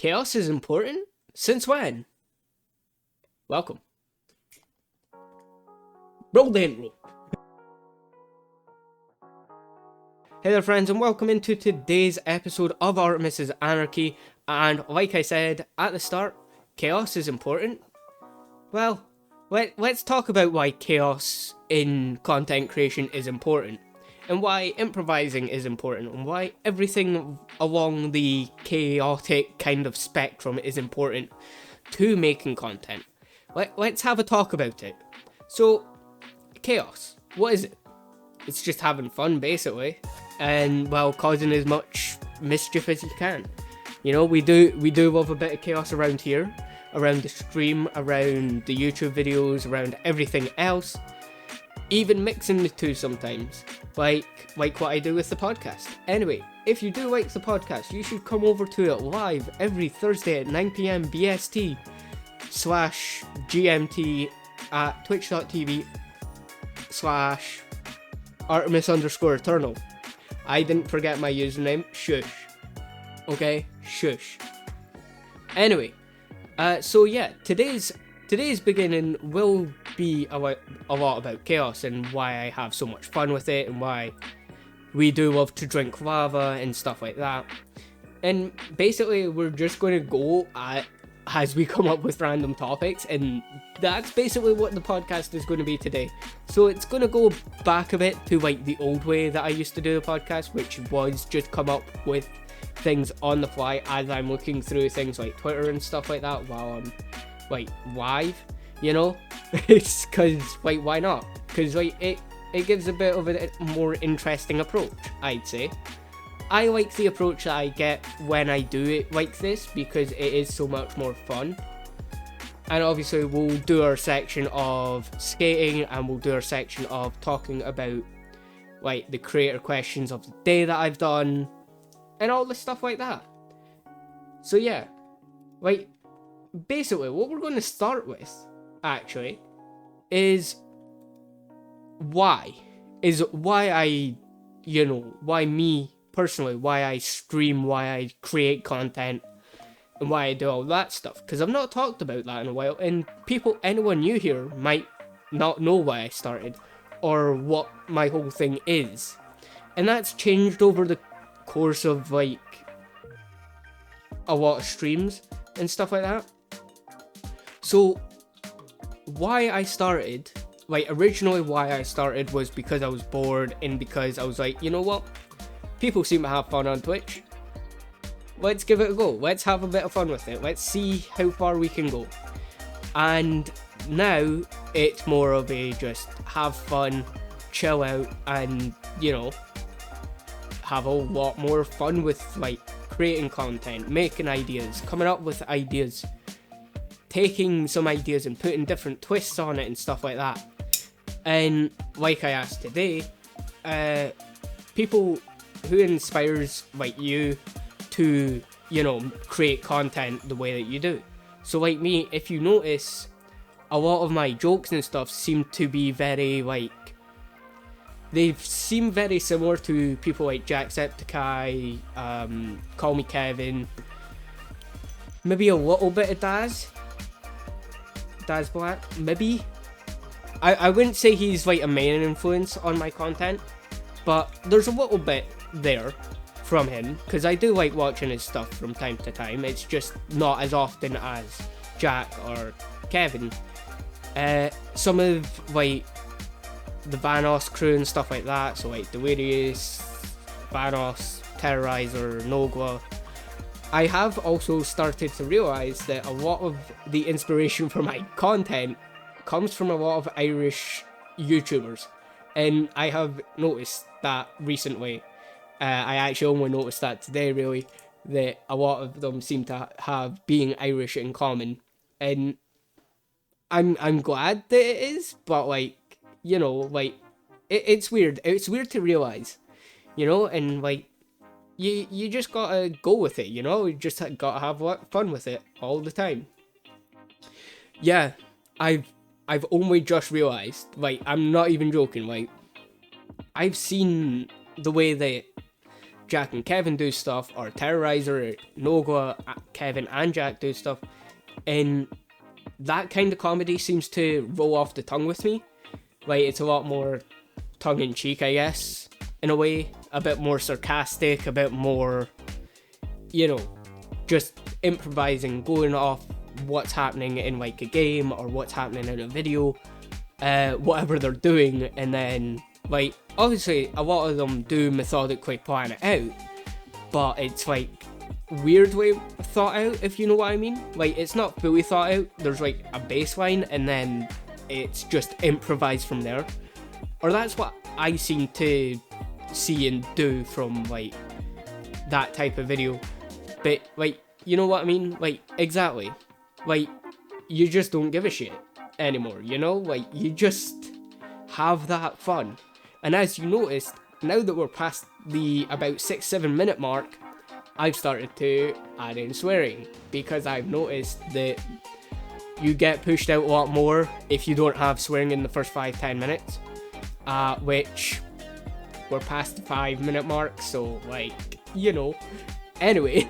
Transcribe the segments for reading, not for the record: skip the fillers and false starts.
Chaos is important? Since when? Welcome. Roll the intro. Hey there friends, and welcome into today's episode of Artemis' Anarchy. And like I said at the start, chaos is important. Well, let's talk about why chaos in content creation is important, and why improvising is important, and why everything along the chaotic kind of spectrum is important to making content. Let's have a talk about it. So, chaos, what is it? It's just having fun, basically, and while causing as much mischief as you can. You know, we do love a bit of chaos around here, around the stream, around the YouTube videos, around everything else, even mixing the two sometimes, like what I do with the podcast. Anyway, if you do like the podcast, you should come over to it live every Thursday at 9 PM BST /GMT at twitch.tv/Artemis_Eternal. I didn't forget my username. Shush. Okay? Shush. Anyway, so yeah, today's beginning will be a lot about chaos and why I have so much fun with it and why we do love to drink lava and stuff like that. And basically, we're just going to go as we come up with random topics, and that's basically what the podcast is going to be today. So it's going to go back a bit to like the old way that I used to do the podcast, which was just come up with things on the fly as I'm looking through things like Twitter and stuff like that while I'm like live, you know. It's because like, why not? Because like it gives a bit of a more interesting approach, I'd say. I like the approach that I get when I do it like this because it is so much more fun. And obviously we'll do our section of skating, and we'll do our section of talking about like the creator questions of the day that I've done and all the stuff like that. So yeah, like basically what we're going to start with actually is why I, why me personally, why I stream, why I create content, and why I do all that stuff, because I've not talked about that in a while, and anyone new here might not know why I started, or what my whole thing is, and that's changed over the course of like a lot of streams and stuff like that. So why I started, like originally why I started was because I was bored, and because I was like, you know what? People seem to have fun on Twitch. Let's give it a go. Let's have a bit of fun with it. Let's see how far we can go. And now it's more of a just have fun, chill out, and, have a lot more fun with like creating content, making ideas, coming up with ideas, taking some ideas and putting different twists on it and stuff like that. And like I asked today, people who inspires like you to, create content the way that you do. So like me, if you notice, a lot of my jokes and stuff seem to be very like, they seem very similar to people like Jacksepticeye, Call Me Kevin, maybe a little bit of Daz Black, maybe. I wouldn't say he's like a main influence on my content, but there's a little bit there from him, because I do like watching his stuff from time to time. It's just not as often as Jack or Kevin. Some of like the Vanos crew and stuff like that, so like Delirious, Vanos, Terrorizer, Nogla. I have also started to realise that a lot of the inspiration for my content comes from a lot of Irish YouTubers, and I have noticed that recently. I actually only noticed that today, really, that a lot of them seem to have being Irish in common, and I'm glad that it is, but like, it's weird. It's weird to realise, and like, you just gotta go with it, you just gotta have fun with it all the time. Yeah, I've only just realised, like, I'm not even joking, like, I've seen the way that Jack and Kevin do stuff, or Terrorizer, Noga, Kevin and Jack do stuff, and that kind of comedy seems to roll off the tongue with me. Like, it's a lot more tongue-in-cheek, I guess, in a way. A bit more sarcastic, a bit more, you know, just improvising, going off what's happening in, like, a game, or what's happening in a video, whatever they're doing, and then, like, obviously, a lot of them do methodically plan it out, but it's, like, weirdly thought out, if you know what I mean. Like, it's not fully thought out, there's, like, a baseline, and then it's just improvised from there. Or that's what I seem to see and do from, like, that type of video. But, like, you know what I mean? Like, exactly. Like, you just don't give a shit anymore, you know? Like, you just have that fun. And as you noticed, now that we're past the about 6-7 minute mark, I've started to add in swearing, because I've noticed that you get pushed out a lot more if you don't have swearing in the first 5-10 minutes, which we're past the 5-minute mark, so, like, you know. Anyway,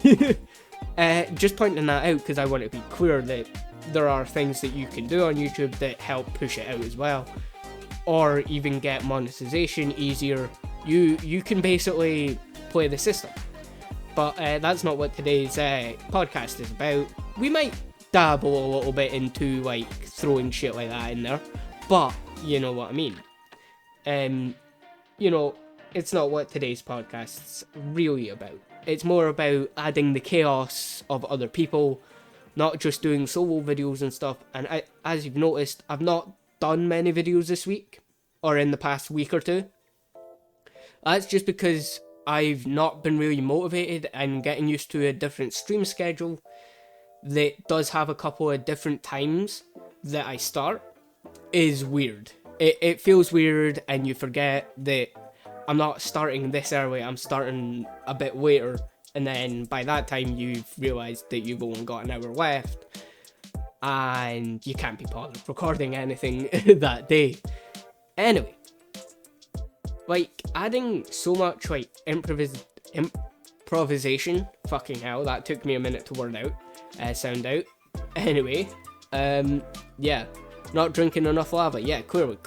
just pointing that out because I want to be clear that there are things that you can do on YouTube that help push it out as well, or even get monetization easier. You can basically play the system. But that's not what today's podcast is about. We might dabble a little bit into, like, throwing shit like that in there, but you know what I mean. You know, it's not what today's podcast's really about. It's more about adding the chaos of other people, not just doing solo videos and stuff. And as you've noticed, I've not done many videos this week, or in the past week or two. That's just because I've not been really motivated, and getting used to a different stream schedule that does have a couple of different times that I start is weird. It feels weird, and you forget that I'm not starting this early, I'm starting a bit later, and then by that time you've realised that you've only got an hour left, and you can't be bothered recording anything that day. Anyway, like, adding so much, like, improvisation, fucking hell, that took me a minute to word out, sound out. Anyway, yeah, not drinking enough lava, yeah, clearly,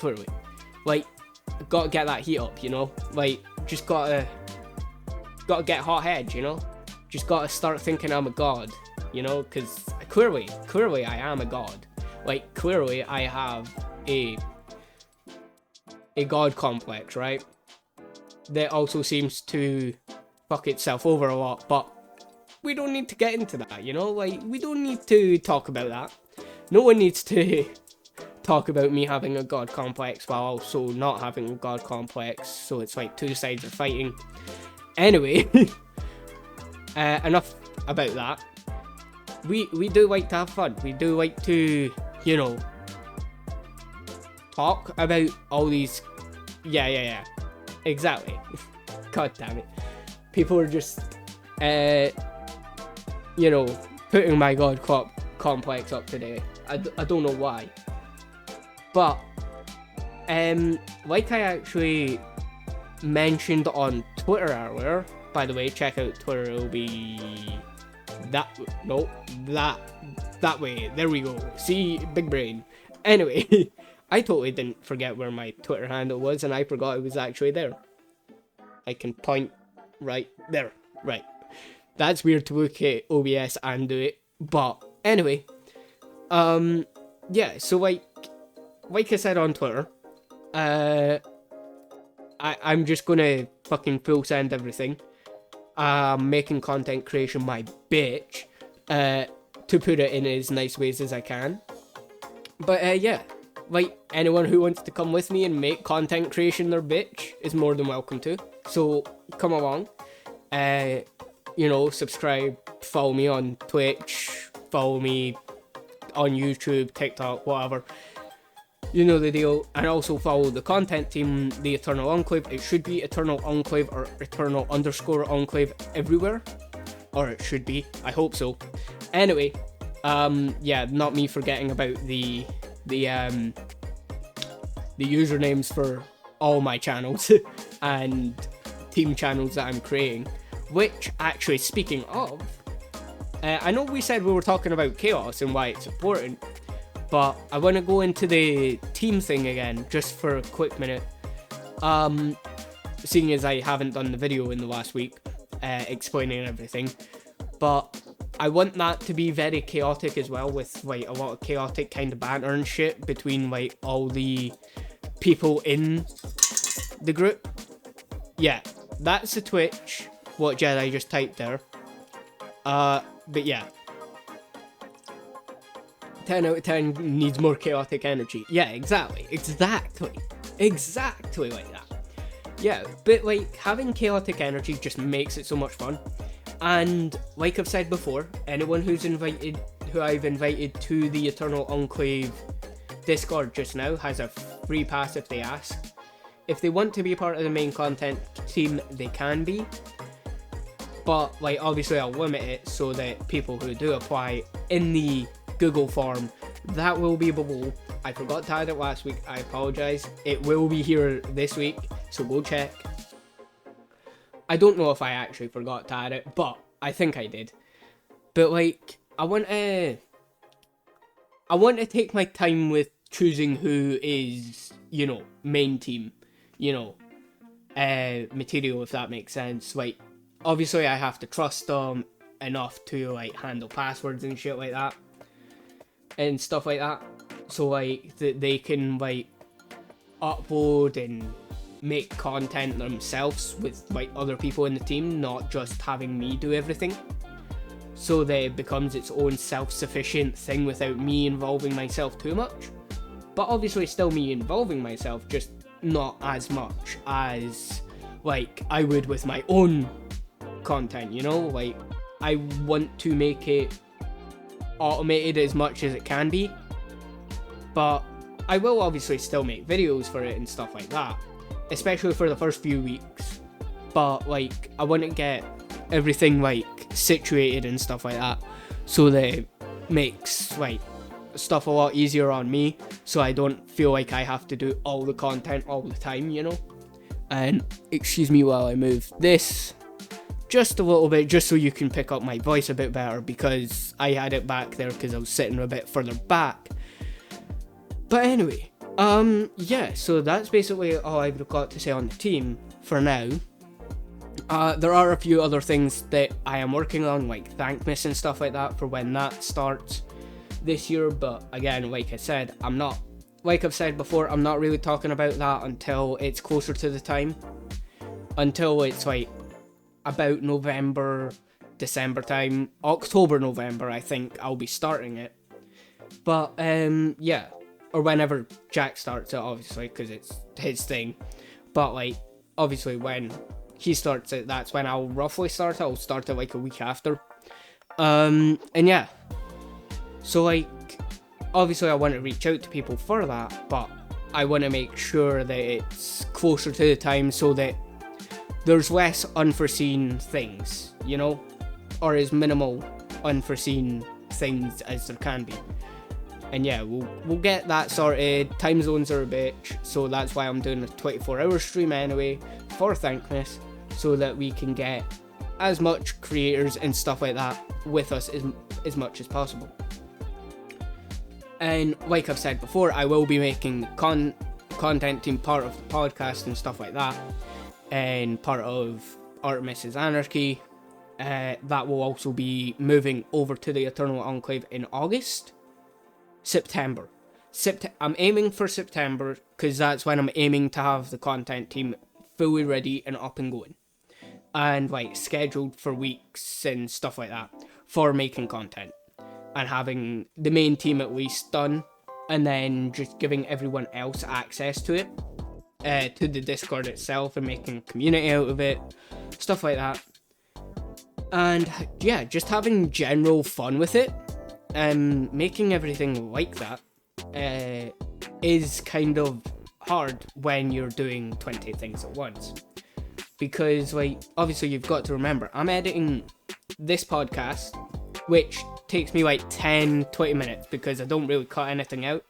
like, gotta get that heat up, you know, like, just gotta get hot head, you know, just gotta start thinking I'm a god, you know, because clearly I am a god, like, clearly I have a god complex, right, that also seems to fuck itself over a lot, but we don't need to get into that, you know, like, we don't need to talk about that. No one needs to talk about me having a god complex while also not having a god complex, so it's like two sides are fighting. Anyway, enough about that. We do like to have fun. We do like to, you know, talk about all these. Yeah. Exactly. God damn it. People are just, you know, putting my god complex up today. I don't know why. But, like I actually mentioned on Twitter earlier, by the way, check out Twitter, it'll be that way, there we go, see, big brain. Anyway, I totally didn't forget where my Twitter handle was, and I forgot it was actually there. I can point right there, right. That's weird to look at OBS and do it, but anyway, yeah, so like I said on Twitter, I'm just gonna fucking full send everything. Making content creation my bitch, to put it in as nice ways as I can. But yeah, like, anyone who wants to come with me and make content creation their bitch is more than welcome to. So come along, you know, subscribe, follow me on Twitch, follow me on YouTube, TikTok, whatever. You know the deal. And also follow the content team, the Eternal Enclave. It should be Eternal Enclave or Eternal_Enclave everywhere. Or it should be. I hope so. Anyway, yeah, not me forgetting about the usernames for all my channels. And team channels that I'm creating. Which, actually, speaking of, I know we said we were talking about chaos and why it's important, but I want to go into the team thing again, just for a quick minute. Seeing as I haven't done the video in the last week, explaining everything, but I want that to be very chaotic as well, with like a lot of chaotic kind of banter and shit between like all the people in the group. Yeah, that's the Twitch, what Jedi just typed there. But yeah, 10 out of 10 needs more chaotic energy. Yeah, exactly like that. Yeah, but like having chaotic energy just makes it so much fun. And like I've said before, anyone who I've invited to the Eternal Enclave Discord just now has a free pass if they ask. If they want to be part of the main content team, they can be. But like obviously I'll limit it so that people who do apply in the Google form, that will be below. I forgot to add it last week, I apologise. It will be here this week, so go check. I don't know if I actually forgot to add it, but I think I did. But like, I want to take my time with choosing who is, you know, main team, you know, material, if that makes sense. Like, obviously I have to trust them enough to like handle passwords and shit like that, and stuff like that. So like they can like upload and make content themselves with like other people in the team, not just having me do everything. So that it becomes its own self-sufficient thing without me involving myself too much. But obviously still me involving myself, just not as much as like I would with my own content, you know? Like, I want to make it automated as much as it can be, but I will obviously still make videos for it and stuff like that, especially for the first few weeks. But like, I want to get everything like situated and stuff like that, so that it makes like stuff a lot easier on me, so I don't feel like I have to do all the content all the time, you know? And excuse me while I move this just a little bit, just so you can pick up my voice a bit better, because I had it back there because I was sitting a bit further back. But anyway, yeah, so that's basically all I've got to say on the team for now. There are a few other things that I am working on, like Thankmas and stuff like that, for when that starts this year, but again, like I said, like I've said before, I'm not really talking about that until it's closer to the time. Until it's like about November, December time, October, November, I think I'll be starting it. But yeah, or whenever Jack starts it, obviously, because it's his thing. But like, obviously when he starts it, that's when I'll roughly start it. I'll start it like a week after. And yeah, so like, obviously I want to reach out to people for that, but I want to make sure that it's closer to the time so that there's less unforeseen things, you know, or as minimal unforeseen things as there can be. And yeah, we'll get that sorted. Time zones are a bitch, so that's why I'm doing a 24-hour stream anyway for Thankmas, so that we can get as much creators and stuff like that with us as much as possible. And like I've said before, I will be making the content team part of the podcast and stuff like that, and part of Artemis' Anarchy. That will also be moving over to the Eternal Enclave in September. I'm aiming for September, because that's when I'm aiming to have the content team fully ready and up and going, and like scheduled for weeks and stuff like that for making content, and having the main team at least done, and then just giving everyone else access to it, to the Discord itself, and making a community out of it, stuff like that. And yeah, just having general fun with it, and making everything like that is kind of hard when you're doing 20 things at once. Because like, obviously you've got to remember, I'm editing this podcast, which takes me like 10-20 minutes, because I don't really cut anything out,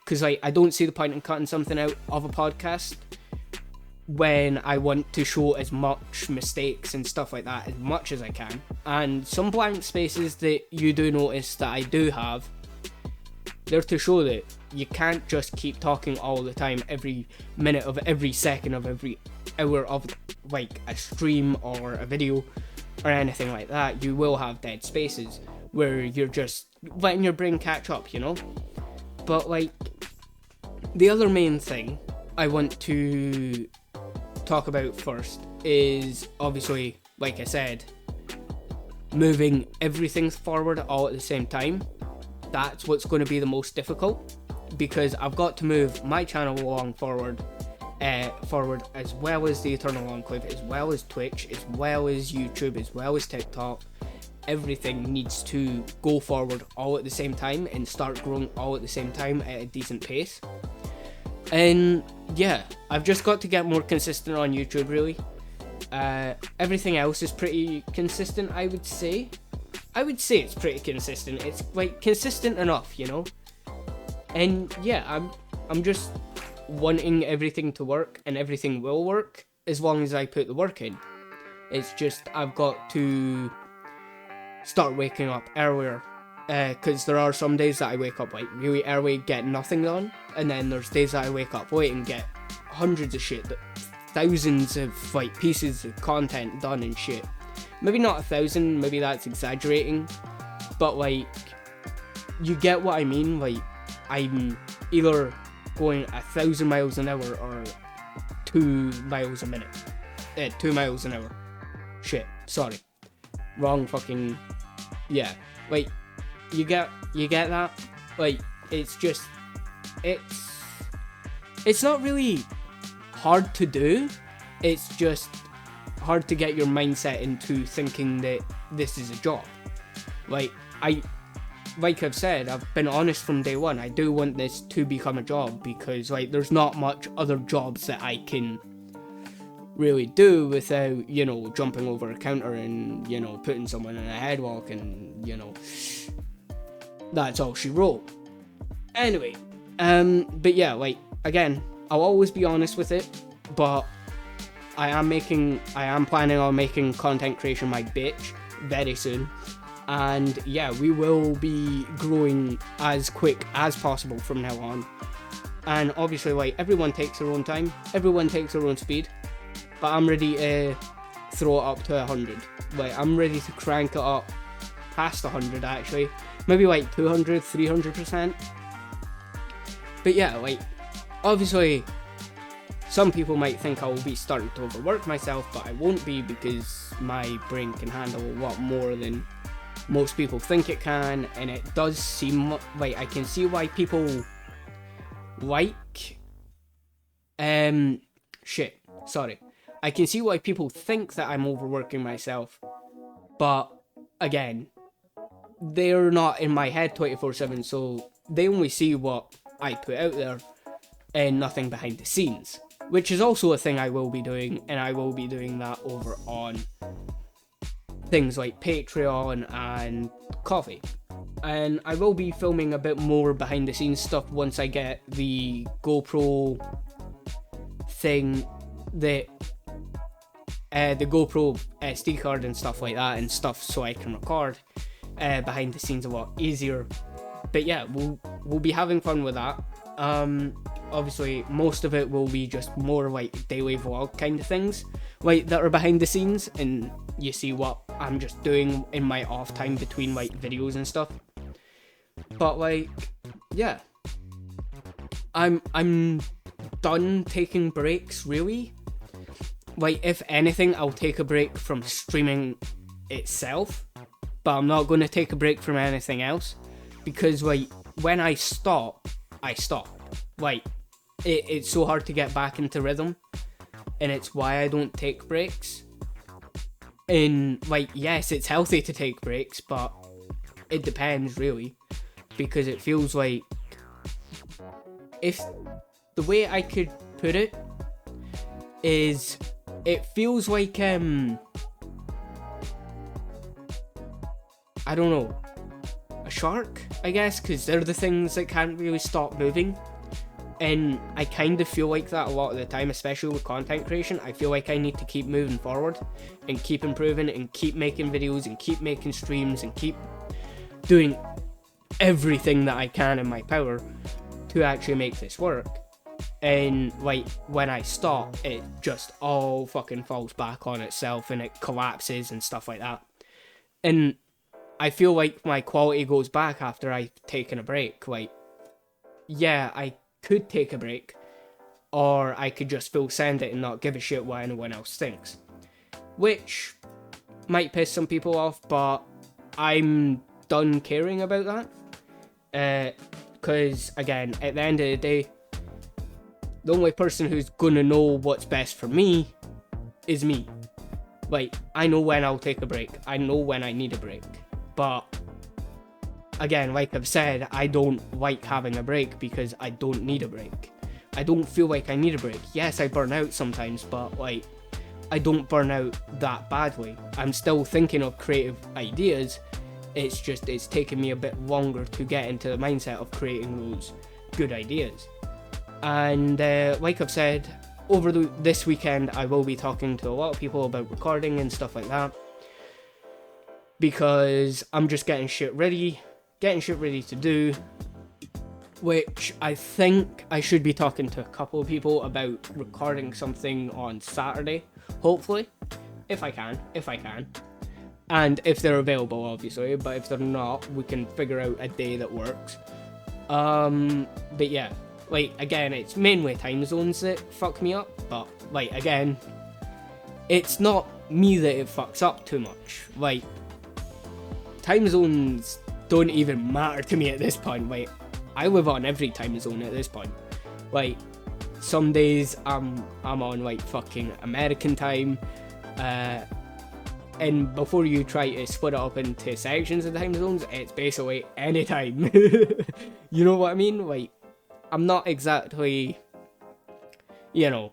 because like, I don't see the point in cutting something out of a podcast, when I want to show as much mistakes and stuff like that as much as I can. And some blank spaces that you do notice that I do have, they're to show that you can't just keep talking all the time, every minute of every second of every hour of like a stream or a video or anything like that. You will have dead spaces where you're just letting your brain catch up, you know? But like, the other main thing I want to talk about first is obviously, like I said, moving everything forward all at the same time. That's what's going to be the most difficult, because I've got to move my channel along forward as well as the Eternal Enclave, as well as Twitch, as well as YouTube, as well as TikTok. Everything needs to go forward all at the same time and start growing all at the same time at a decent pace. And yeah, I've just got to get more consistent on YouTube, really. Everything else is pretty consistent, I would say. It's pretty consistent. It's like consistent enough, you know? And yeah, I'm just wanting everything to work, and everything will work as long as I put the work in. It's just I've got to start waking up earlier, because there are some days that I wake up like really early, get nothing done, and then there's days that I wake up late and get hundreds of shit, thousands of like pieces of content done and shit. Maybe not 1,000, maybe that's exaggerating, but like, you get what I mean. Like, I'm either going 1,000 miles an hour or 2 miles a minute. 2 miles an hour. Shit, sorry. Wrong fucking... Yeah, like, you get that? Like, it's just... It's not really hard to do. It's just hard to get your mindset into thinking that this is a job. Like I've said, I've been honest from day one. I do want this to become a job, because like there's not much other jobs that I can really do without, you know, jumping over a counter and, you know, putting someone in a headlock and, you know, that's all she wrote. Anyway, but yeah, like, again, I'll always be honest with it, but I am planning on making content creation my bitch very soon. And yeah, we will be growing as quick as possible from now on. And obviously, like, everyone takes their own time, everyone takes their own speed, but I'm ready to throw it up to 100. Like, I'm ready to crank it up past 100 actually. Maybe like 200, 300%. But yeah, like, obviously, some people might think I will be starting to overwork myself, but I won't be, because my brain can handle a lot more than most people think it can, and it does seem like I can see why people like... I can see why people think that I'm overworking myself, but again, they're not in my head 24/7, so they only see what I put out there and nothing behind the scenes. Which is also a thing I will be doing, and I will be doing that over on things like Patreon and Coffee. And I will be filming a bit more behind the scenes stuff once I get the GoPro thing, the GoPro SD card and stuff like that, and stuff so I can record behind the scenes a lot easier. But yeah, we'll be having fun with that. Obviously, most of it will be just more like daily vlog kind of things, like that are behind the scenes, and you see what I'm just doing in my off time between like videos and stuff. But like, yeah, I'm done taking breaks, really. Like, if anything, I'll take a break from streaming itself, but I'm not going to take a break from anything else, because like, when I stop, I stop. Like, it's so hard to get back into rhythm, and it's why I don't take breaks. And like, yes, it's healthy to take breaks, but it depends really, because it feels like, if the way I could put it is, it feels like I don't know, a shark, I guess, because they're the things that can't really stop moving. And I kind of feel like that a lot of the time, especially with content creation. I feel like I need to keep moving forward and keep improving and keep making videos and keep making streams and keep doing everything that I can in my power to actually make this work. And like when I stop, it just all fucking falls back on itself and it collapses and stuff like that. And I feel like my quality goes back after I've taken a break. Like, yeah, I could take a break, or I could just full send it and not give a shit what anyone else thinks, which might piss some people off, but I'm done caring about that, because again, at the end of the day, the only person who's gonna know what's best for me is me. Like, I know when I'll take a break, I know when I need a break, but again, like I've said, I don't like having a break because I don't need a break. I don't feel like I need a break. Yes, I burn out sometimes, but like, I don't burn out that badly. I'm still thinking of creative ideas. It's just, it's taken me a bit longer to get into the mindset of creating those good ideas. And like I've said, over this weekend, I will be talking to a lot of people about recording and stuff like that, because I'm just getting shit ready to do, which I think I should be talking to a couple of people about recording something on Saturday, hopefully, if I can, and if they're available, obviously, but if they're not, we can figure out a day that works. But yeah, like, again, it's mainly time zones that fuck me up, but like, again, it's not me that it fucks up too much. Like, time zones don't even matter to me at this point. Like, I live on every time zone at this point. Like, some days I'm on like fucking American time, and before you try to split it up into sections of time zones, it's basically any time. You know what I mean? Like, I'm not exactly, you know,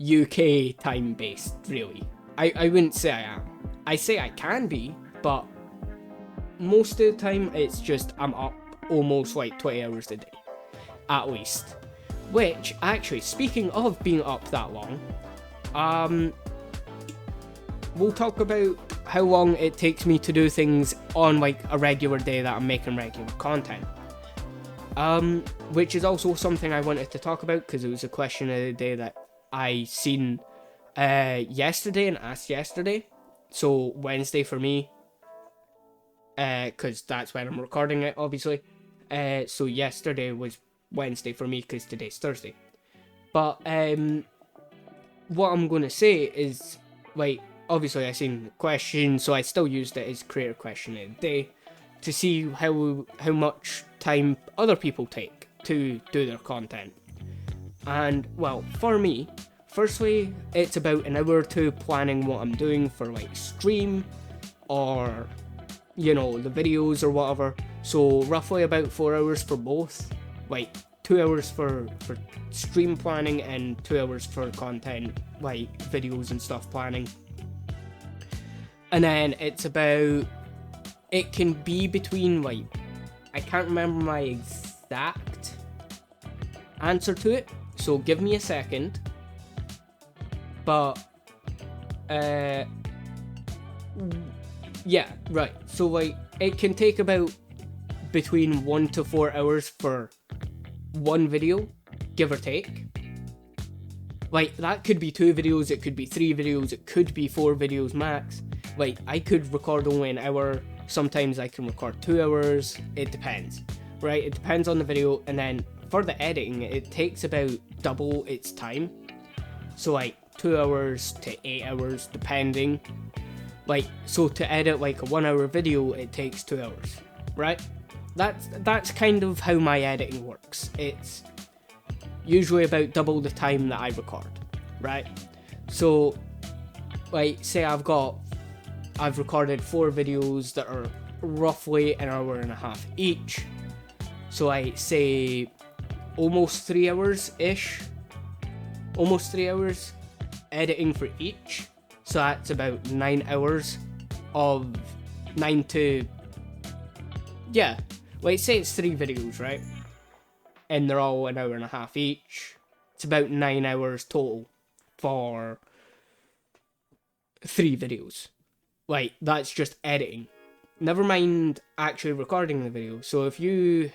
UK time based, really. I wouldn't say I am. I say I can be, but most of the time it's just I'm up almost like 20 hours a day, at least. Which, actually, speaking of being up that long, we'll talk about how long it takes me to do things on like a regular day that I'm making regular content. Which is also something I wanted to talk about, because it was a question of the day that I seen yesterday and asked yesterday. So Wednesday for me, because that's when I'm recording it, obviously. So yesterday was Wednesday for me, because today's Thursday. But what I'm going to say is, like, obviously I seen the question, so I still used it as creator question of the day to see how much time other people take to do their content. And, well, for me, firstly, it's about an hour or two planning what I'm doing for, like, stream or, you know, the videos or whatever. So roughly about 4 hours for both. Like, 2 hours for stream planning and 2 hours for content, like videos and stuff planning. And then it's about, it can be between, like, I can't remember my exact answer to it, so give me a second. But, yeah, right. So, like, it can take about between 1 to 4 hours for one video, give or take. Like, that could be 2 videos, it could be 3 videos, it could be 4 videos max. Like, I could record only an hour, sometimes I can record 2 hours, it depends, right? It depends on the video. And then for the editing, it takes about double its time. So, like, 2 hours to 8 hours, depending. Like, so to edit, like, a 1 hour video, it takes 2 hours, right? That's kind of how my editing works. It's usually about double the time that I record, right? So, like, say I've recorded 4 videos that are roughly an hour and a half each. So I say almost 3 hours-ish. Almost 3 hours editing for each. So that's about 9 hours of 9 to... Yeah, like say it's 3 videos, right? and they're all an hour and a half each. It's about 9 hours total for 3 videos. Like, that's just editing. Never mind actually recording the video. So if you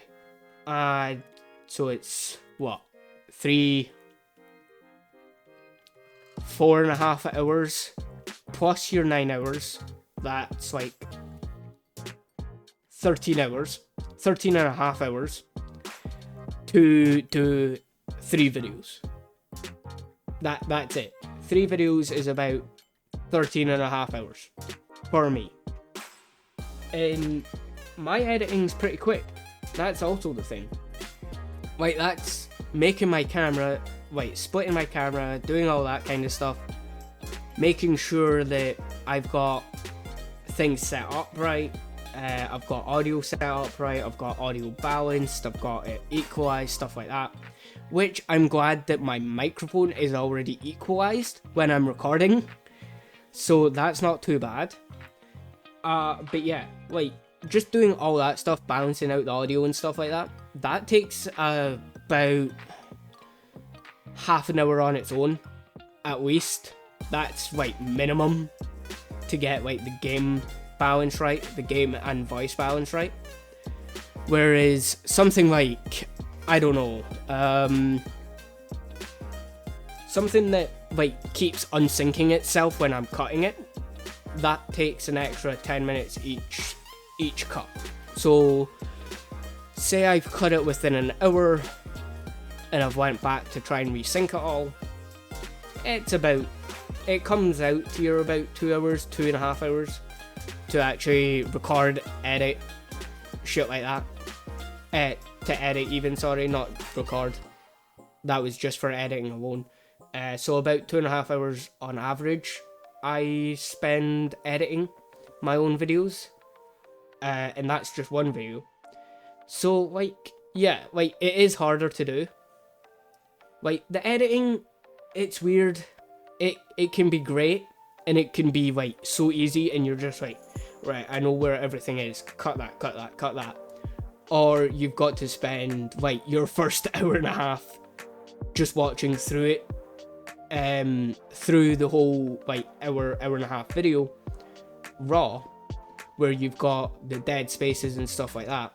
add, so it's what, 4.5 hours plus your 9 hours, that's like 13 hours, 13.5 hours to do 3 videos. That's it. 3 videos is about 13.5 hours for me. And my editing's pretty quick. That's also the thing. Like, that's making my camera, like, splitting my camera, doing all that kind of stuff, making sure that I've got things set up right, I've got audio set up right, I've got audio balanced, I've got it equalized, stuff like that. Which I'm glad that my microphone is already equalized when I'm recording, so that's not too bad. But yeah, like, just doing all that stuff, balancing out the audio and stuff like that, that takes about half an hour on its own, at least. That's like minimum to get like the game balance right, the game and voice balance right. Whereas something like, I don't know, something that like keeps unsyncing itself when I'm cutting it, that takes an extra 10 minutes each cut. So say I've cut it within an hour and I've went back to try and resync it all, it comes out to you're about 2 hours, 2.5 hours to actually record, edit, shit like that. To edit even, sorry, not record. That was just for editing alone. So about 2.5 hours on average I spend editing my own videos. And that's just one video. So, like, yeah, like, it is harder to do. Like, the editing, it's weird. It can be great, and it can be, like, so easy, and you're just like, right, I know where everything is. Cut that, cut that, cut that. Or you've got to spend, like, your first hour and a half just watching through it. Through the whole, like, hour and a half video, raw, where you've got the dead spaces and stuff like that.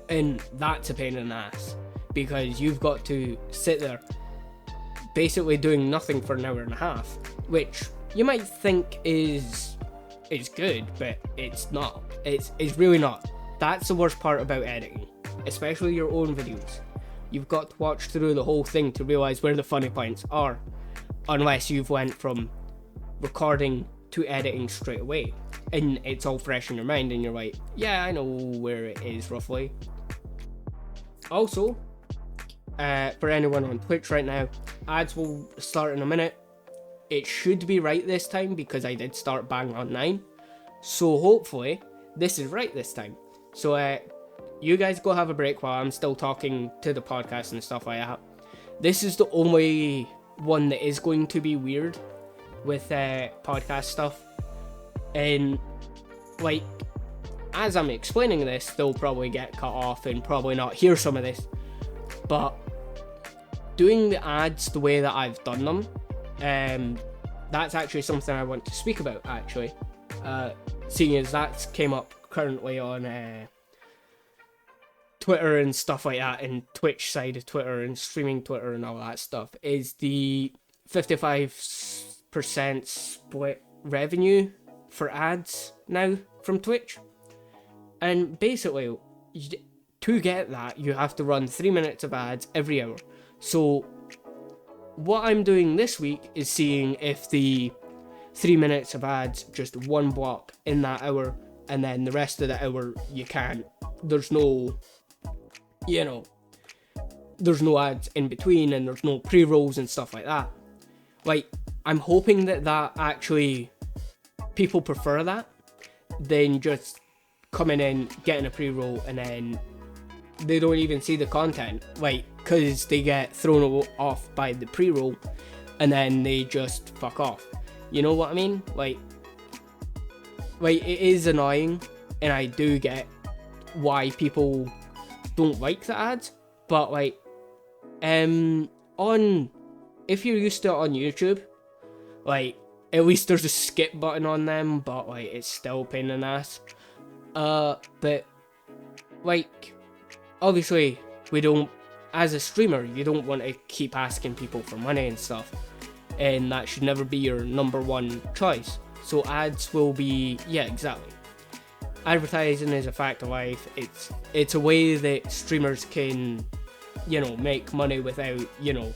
And that's a pain in the ass, because you've got to sit there basically doing nothing for an hour and a half, which you might think is good, but it's not. It's really not. That's the worst part about editing, especially your own videos. You've got to watch through the whole thing to realise where the funny points are, unless you've went from recording to editing straight away, and it's all fresh in your mind, and you're like, yeah, I know where it is roughly. Also, for anyone on Twitch right now, ads will start in a minute. It should be right this time, because I did start bang on 9. So hopefully, this is right this time. So, you guys go have a break while I'm still talking to the podcast and stuff like that. This is the only one that is going to be weird with podcast stuff. And, like, as I'm explaining this, they'll probably get cut off and probably not hear some of this. But doing the ads the way that I've done them, that's actually something I want to speak about, actually. Seeing as that came up currently on Twitter and stuff like that, and Twitch side of Twitter and streaming Twitter and all that stuff, is the 55% split revenue for ads now from Twitch. And basically, to get that, you have to run 3 minutes of ads every hour. So what I'm doing this week is seeing if the 3 minutes of ads, just one block in that hour, and then the rest of the hour you can't. There's no, there's no ads in between, and there's no pre-rolls and stuff like that. Like, I'm hoping that actually people prefer that than just coming in, getting a pre-roll, and then they don't even see the content, like, because they get thrown off by the pre-roll, and then they just fuck off. You know what I mean? Like, it is annoying, and I do get why people don't like the ads, But like, on, if you're used to it on YouTube, like, at least there's a skip button on them, but like, it's still a pain in the ass. But like, obviously, we don't, as a streamer, you don't want to keep asking people for money and stuff, and that should never be your number one choice. So ads will be, yeah, exactly. Advertising is a fact of life. It's a way that streamers can, you know, make money without, you know,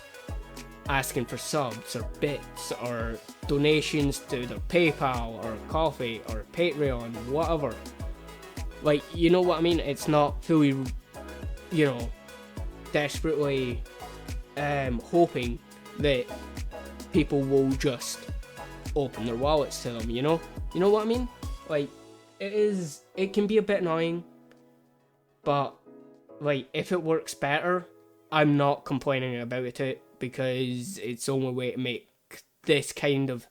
asking for subs or bits or donations to their PayPal or Coffee or Patreon, whatever. Like, you know what I mean? It's not fully, you know, desperately hoping that people will just open their wallets to them, you know? You know what I mean? Like, it can be a bit annoying, but like, if it works better, I'm not complaining about it, because it's the only way to make this kind of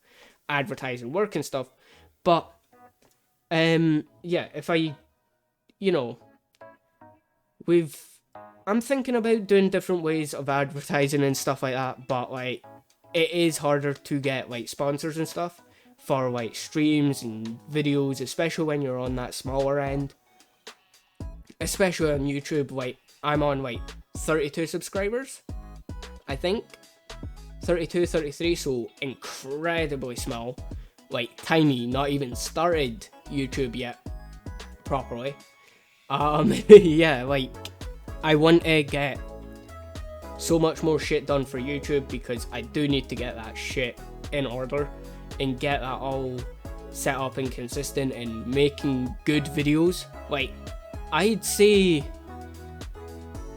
advertising work and stuff. But yeah, if I, you know, I'm thinking about doing different ways of advertising and stuff like that, but like, it is harder to get like sponsors and stuff for like streams and videos, especially when you're on that smaller end. Especially on YouTube, like, I'm on like 32 subscribers, I think. 32, 33, so incredibly small. Like, tiny, not even started YouTube yet properly. Yeah, like, I want to get so much more shit done for YouTube, because I do need to get that shit in order and get that all set up and consistent and making good videos. Like, I'd say,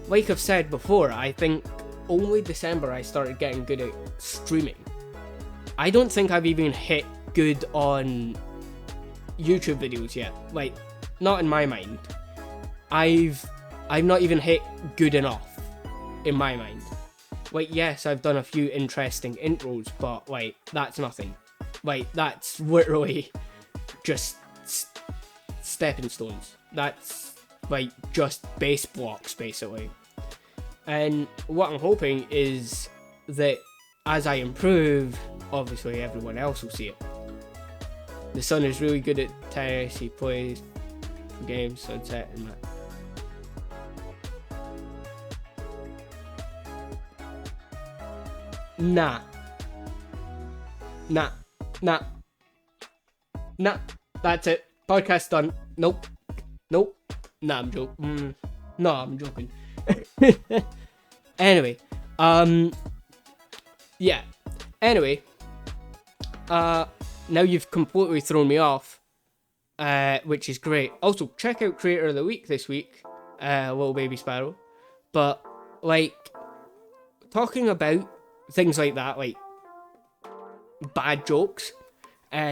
like I've said before, I think only December I started getting good at streaming. I don't think I've even hit good on YouTube videos yet. Like, not in my mind. I've not even hit good enough in my mind. Like, yes, I've done a few interesting intros, but like, that's nothing. Like, that's literally just stepping stones. That's like just base blocks, basically. And what I'm hoping is that as I improve, obviously everyone else will see it. The son is really good at tennis. He plays games, Sunset, and that. Nah. That's it. Podcast done. Nope. Nah, I'm joking. No, I'm joking. Anyway, yeah. Anyway, now you've completely thrown me off, which is great. Also, check out Creator of the Week this week, Little Baby Sparrow. But like, talking about things like that, like bad jokes.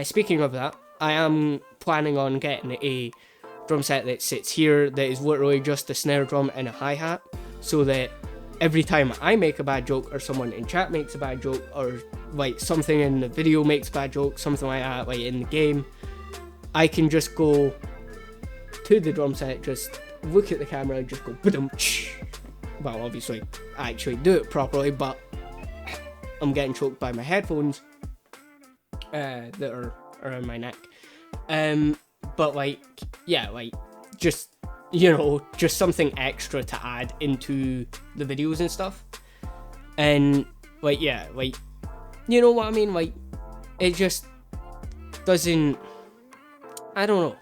Speaking of that, I am planning on getting a drum set that sits here that is literally just a snare drum and a hi-hat, so that every time I make a bad joke, or someone in chat makes a bad joke, or like something in the video makes a bad joke, something like that, like in the game, I can just go to the drum set, just look at the camera and just go ba-dum-tsh. Well, obviously I actually do it properly, but I'm getting choked by my headphones that are around my neck. But like, yeah, like, just, you know, just something extra to add into the videos and stuff. And like, yeah, like, you know what I mean? Like, it just doesn't, I don't know.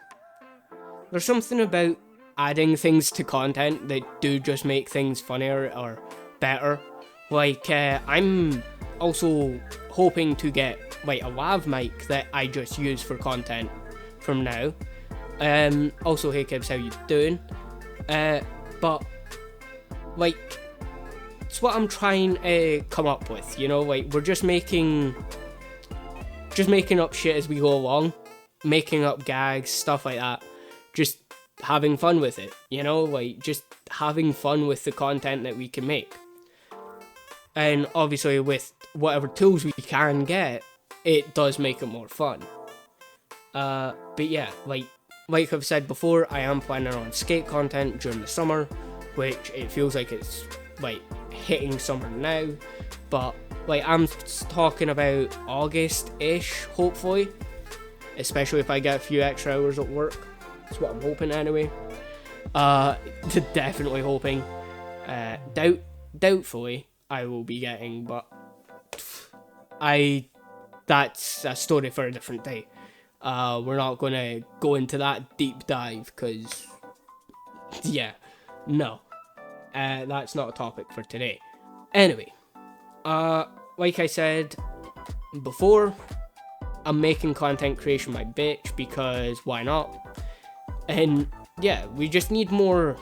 There's something about adding things to content that do just make things funnier or better. Like, I'm also hoping to get like a lav mic that I just use for content from now. Also, hey Kibs, how you doing? But like, it's what I'm trying to come up with, you know, like, we're just making up shit as we go along, making up gags, stuff like that, just having fun with it, you know, like, just having fun with the content that we can make. And obviously with whatever tools we can get, it does make it more fun. But yeah, like I've said before, I am planning on skate content during the summer, which it feels like it's like hitting summer now, but like I'm talking about August-ish, hopefully, especially if I get a few extra hours at work. That's what I'm hoping anyway. Definitely hoping. Doubtfully I will be getting, but that's a story for a different day. We're not gonna go into that deep dive, because yeah, no, that's not a topic for today. Anyway, like I said before, I'm making content creation my bitch, because why not? And yeah, we just need more,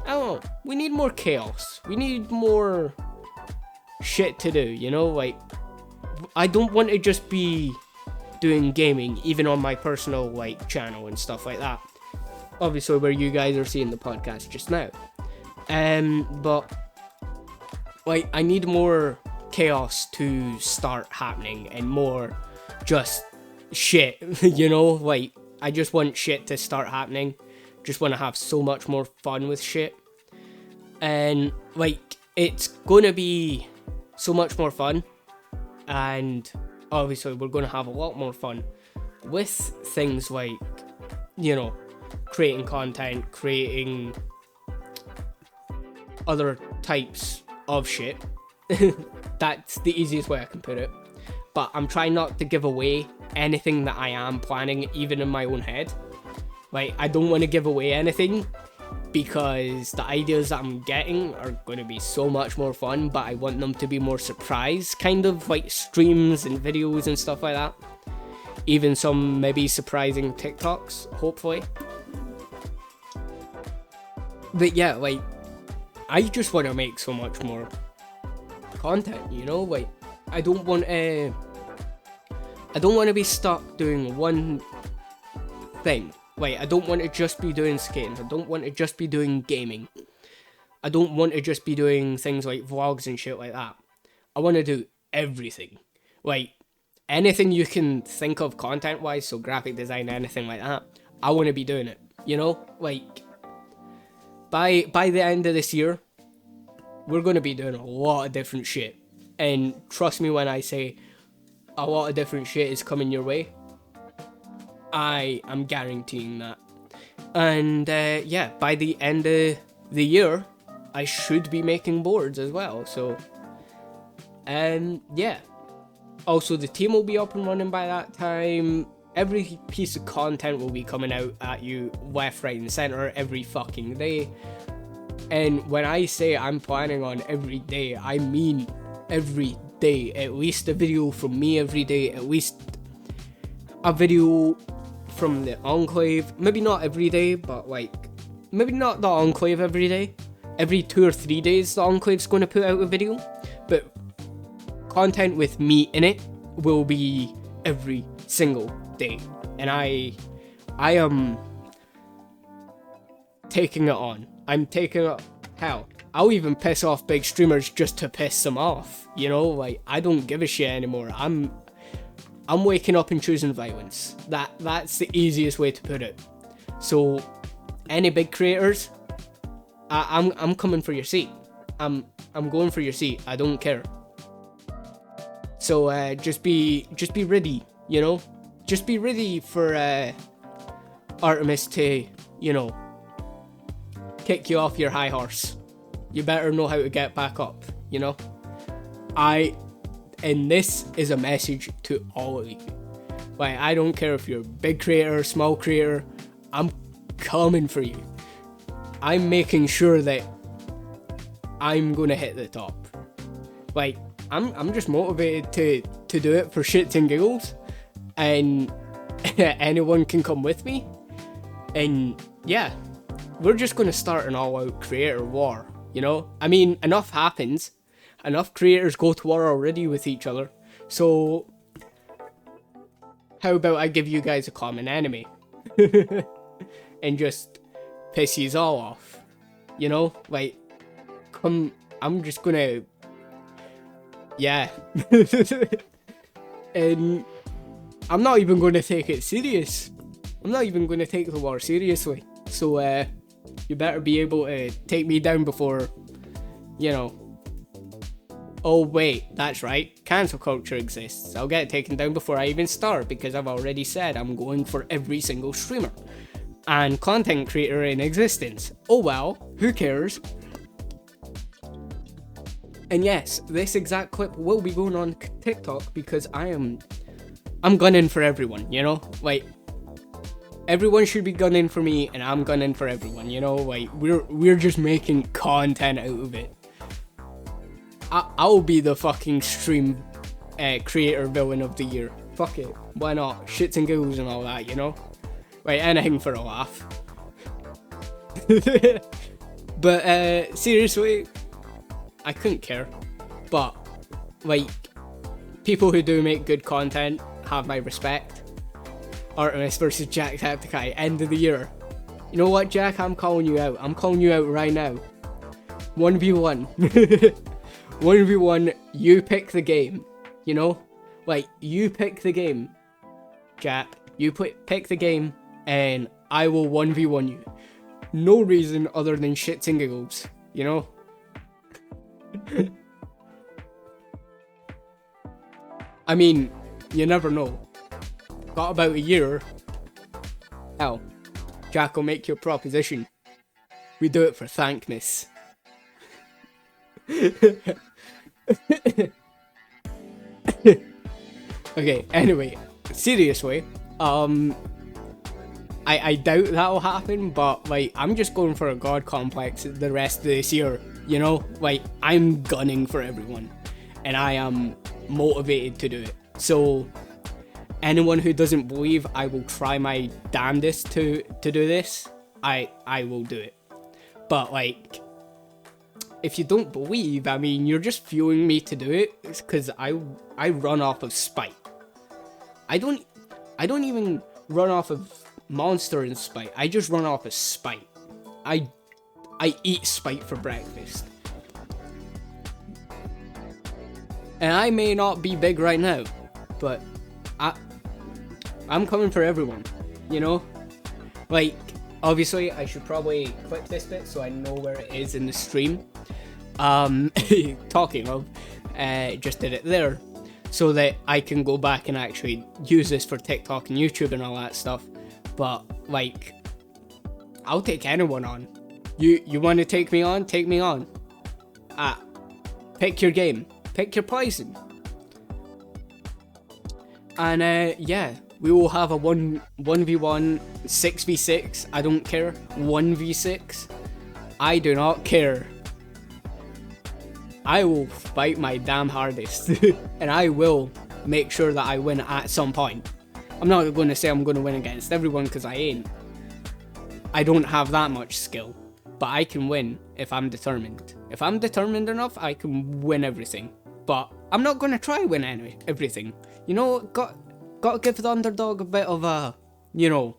I don't know, we need more chaos. We need more shit to do, you know? Like, I don't want to just be doing gaming, even on my personal, like, channel and stuff like that. Obviously, where you guys are seeing the podcast just now. But, like, I need more chaos to start happening, and more just shit, you know? Like, I just want shit to start happening. Just want to have so much more fun with shit. And, like, it's gonna be so much more fun. And obviously we're going to have a lot more fun with things like, you know, creating content, creating other types of shit. That's the easiest way I can put it. But I'm trying not to give away anything that I am planning, even in my own head. Like, I don't want to give away anything, because the ideas that I'm getting are going to be so much more fun, but I want them to be more surprise, kind of like streams and videos and stuff like that. Even some maybe surprising TikToks, hopefully. But yeah, like, I just want to make so much more content, you know? Like, I don't want to be stuck doing one thing. Like, I don't want to just be doing skating. I don't want to just be doing gaming. I don't want to just be doing things like vlogs and shit like that. I want to do everything. Like, anything you can think of content-wise, so graphic design, anything like that, I want to be doing it, you know? Like, by the end of this year, we're going to be doing a lot of different shit. And trust me when I say a lot of different shit is coming your way. I am guaranteeing that. And yeah, by the end of the year, I should be making boards as well. So, yeah. Also, the team will be up and running by that time. Every piece of content will be coming out at you left, right, and center every fucking day. And when I say I'm planning on every day, I mean every day. At least a video from me every day. At least a video from the Enclave. Maybe not every day, but like, maybe not the Enclave every day. Every 2 or 3 days the Enclave's going to put out a video. But content with me in it will be every single day. And I am taking it on. I'm taking it. Hell, I'll even piss off big streamers just to piss them off. You know, like, I don't give a shit anymore. I'm waking up and choosing violence. That's the easiest way to put it. So, any big creators, I'm coming for your seat. I'm going for your seat. I don't care. So just be ready, you know. Just be ready for Artemis to, you know, kick you off your high horse. You better know how to get back up, you know. And this is a message to all of you. Like, I don't care if you're a big creator, small creator, I'm coming for you. I'm making sure that I'm gonna hit the top. Like, I'm just motivated to do it for shits and giggles, and anyone can come with me. And yeah, we're just gonna start an all-out creator war, you know? I mean, enough happens. Enough creators go to war already with each other. So, how about I give you guys a common enemy? And just piss yous all off. You know? Like, come, I'm just gonna... Yeah. And I'm not even gonna take it serious. I'm not even gonna take the war seriously. So, You better be able to take me down before, you know. Oh wait, that's right. Cancel culture exists. I'll get taken down before I even start because I've already said I'm going for every single streamer and content creator in existence. Oh well, who cares? And yes, this exact clip will be going on TikTok because I'm gunning for everyone, you know? Like, everyone should be gunning for me and I'm gunning for everyone, you know? Like, we're just making content out of it. I'll be the fucking stream creator villain of the year. Fuck it, why not? Shits and giggles and all that, you know? Like, anything for a laugh. But seriously, I couldn't care. But, like, people who do make good content have my respect. Artemis versus Jacksepticeye, end of the year. You know what, Jack? I'm calling you out. I'm calling you out right now. 1v1. 1v1, you pick the game, you know? Like, you pick the game, Jack. You pick the game, and I will 1v1 you. No reason other than shits and giggles, you know? I mean, you never know. Got about a year. Hell, Jack will make your proposition. We do it for thankness. Okay, anyway, seriously, I doubt that'll happen, but, like, I'm just going for a god complex the rest of this year, you know? Like, I'm gunning for everyone, and I am motivated to do it. So, anyone who doesn't believe I will try my damnedest to do this, I will do it. But, like, if you don't believe, I mean, you're just fueling me to do it, because I run off of spite. I don't even run off of monster and spite. I just run off of spite. I eat spite for breakfast. And I may not be big right now, but I'm coming for everyone, you know? Like, obviously, I should probably clip this bit so I know where it is in the stream. Talking of, just did it there, so that I can go back and actually use this for TikTok and YouTube and all that stuff. But, like, I'll take anyone on. You want to take me on? Take me on. Pick your game. Pick your poison. And, yeah, we will have a 1v1, 6v6, I don't care, 1v6, I do not care. I will fight my damn hardest, and I will make sure that I win at some point. I'm not going to say I'm going to win against everyone, because I ain't. I don't have that much skill, but I can win if I'm determined. If I'm determined enough, I can win everything. But I'm not going to try win everything. You know, got to give the underdog a bit of a, you know,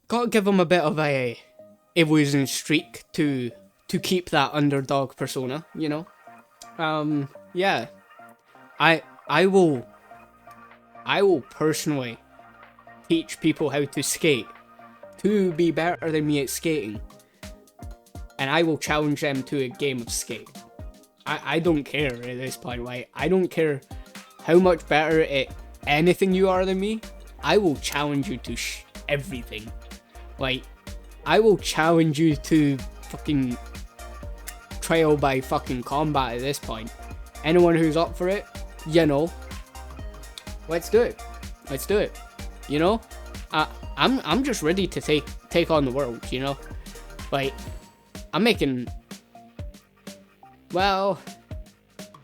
got to give him a bit of a losing streak to keep that underdog persona, you know. Yeah, I will personally teach people how to skate, to be better than me at skating, and I will challenge them to a game of skate. I don't care at this point. Like, I don't care how much better at anything you are than me. I will challenge you to everything. Like, I will challenge you to fucking trial by fucking combat at this point. Anyone who's up for it, you know, let's do it. Let's do it. You know, I'm just ready to take on the world. You know, like, I'm making. Well,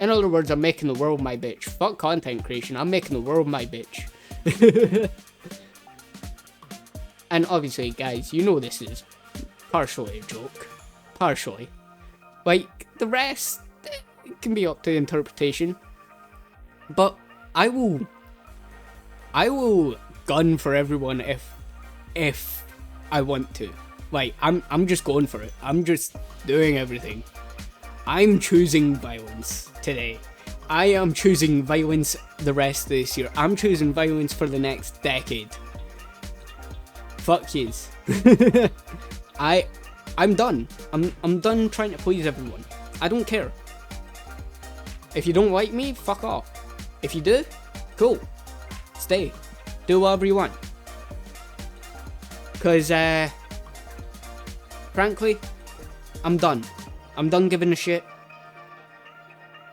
in other words, I'm making the world my bitch. Fuck content creation. I'm making the world my bitch. And obviously, guys, you know this is partially a joke. Partially. Like, the rest, it can be up to interpretation. But I will gun for everyone if I want to. Like, I'm just going for it. I'm just doing everything. I'm choosing violence today. I am choosing violence the rest of this year. I'm choosing violence for the next decade. Fuck yous. I'm done. I'm done trying to please everyone. I don't care. If you don't like me, fuck off. If you do, cool. Stay. Do whatever you want. Cause frankly, I'm done. I'm done giving a shit.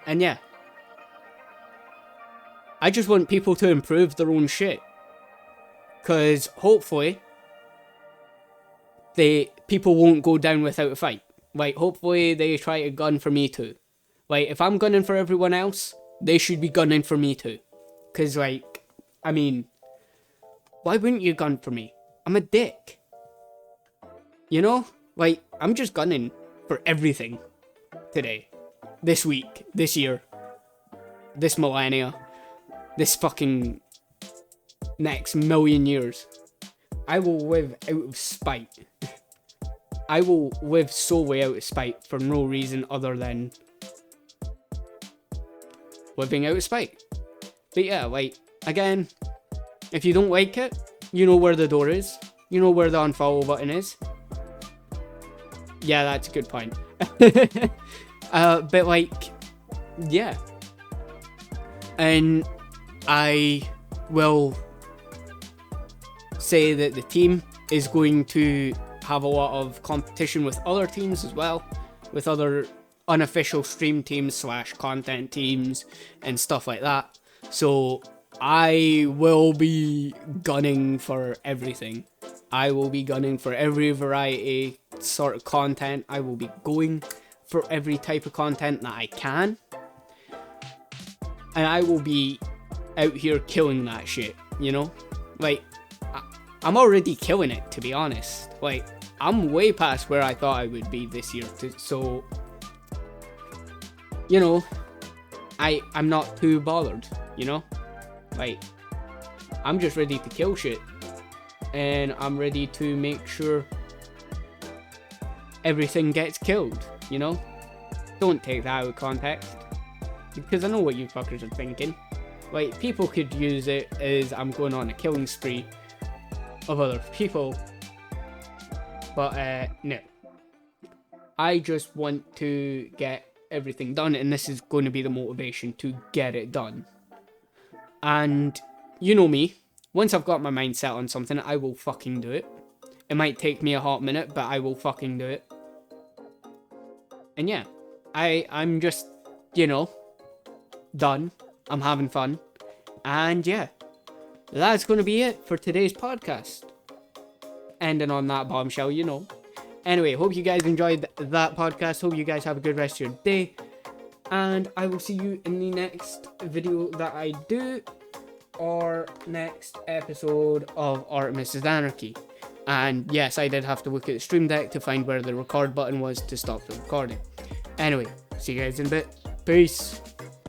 And yeah. I just want people to improve their own shit. Cause hopefully people won't go down without a fight. Like, hopefully they try to gun for me too. Like, if I'm gunning for everyone else, they should be gunning for me too. Cause like, I mean, why wouldn't you gun for me? I'm a dick. You know? Like, I'm just gunning for everything today. This week. This year. This millennia. This fucking next million years. I will live out of spite. I will live solely out of spite for no reason other than living out of spite. But yeah, like, again, if you don't like it, you know where the door is. You know where the unfollow button is. Yeah, that's a good point. But like, yeah. And I will say that the team is going to have a lot of competition with other teams as well, with other unofficial stream teams / content teams and stuff like that. So I will be gunning for everything. I will be gunning for every variety sort of content. I will be going for every type of content that I can. And I will be out here killing that shit, you know? Like, I'm already killing it, to be honest. Like, I'm way past where I thought I would be this year. So, you know, I'm not too bothered, you know? Like, I'm just ready to kill shit. And I'm ready to make sure everything gets killed, you know? Don't take that out of context. Because I know what you fuckers are thinking. Like, people could use it as I'm going on a killing spree of other people. But, no. I just want to get everything done, and this is going to be the motivation to get it done. And, you know me. Once I've got my mind set on something, I will fucking do it. It might take me a hot minute, but I will fucking do it. And yeah, I'm just, you know, done. I'm having fun. And yeah, that's going to be it for today's podcast. Ending on that bombshell, you know. Anyway, hope you guys enjoyed that podcast. Hope you guys have a good rest of your day. And I will see you in the next video that I do. Or next episode of Artemis Anarchy. And yes, I did have to look at the stream deck to find where the record button was to stop the recording. Anyway, see you guys in a bit. Peace.